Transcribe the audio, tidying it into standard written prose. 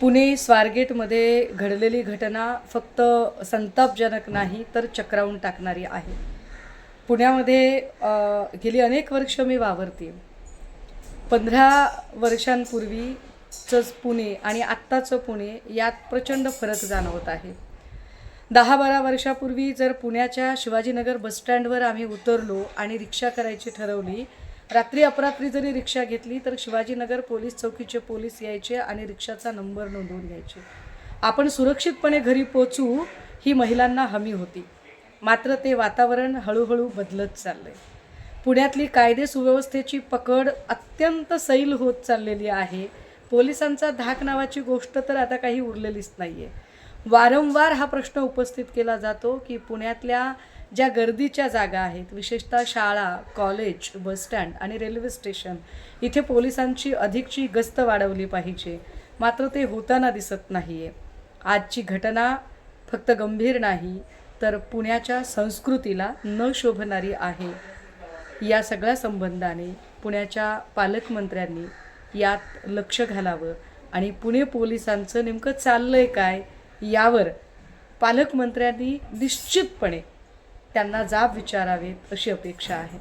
पुणे स्वारगेटमध्ये घडलेली घटना फक्त संतापजनक नाही तर चक्रावून टाकणारी आहे. पुण्यामध्ये गेली अनेक वर्ष मी वावरते. 15 वर्षांपूर्वीचं पुणे आणि आत्ताचं पुणे यात प्रचंड फरक जाणवत आहे. 10-12 वर्षापूर्वी जर पुण्याच्या शिवाजीनगर बसस्टँडवर आम्ही उतरलो आणि रिक्षा करायची ठरवली, रात्री अपरात्री जरी रिक्षा घेतली तर शिवाजीनगर पोलीस चौकीचे पोलीस यायचे आणि रिक्षाचा नंबर नोंदवून घ्यायचे. आपण सुरक्षितपणे घरी पोचू ही महिलांना हमी होती. मात्र ते वातावरण हळूहळू बदलत चाललंय. पुण्यातली कायदे सुव्यवस्थेची पकड अत्यंत सैल होत चाललेली आहे. पोलिसांचा धाक नावाची गोष्ट तर आता काही उरलेलीच नाही आहे. वारंवार हा प्रश्न उपस्थित केला जातो की पुण्यातल्या ज्या गर्दीच्या जागा आहेत, विशेषतः शाळा, कॉलेज, बसस्टँड आणि रेल्वे स्टेशन, इथे पोलिसांची अधिकची गस्त वाढवली पाहिजे. मात्र ते होताना दिसत नाही आहे. आजची घटना फक्त गंभीर नाही तर पुण्याच्या संस्कृतीला न शोभणारी आहे. या सगळ्या संबंधाने पुण्याच्या पालकमंत्र्यांनी यात लक्ष घालावं आणि पुणे पोलिसांचं नेमकं चाललंय काय यावर पालकमंत्र्यांनी निश्चितपणे त्यांना जाब विचारावेत अशी अपेक्षा आहे.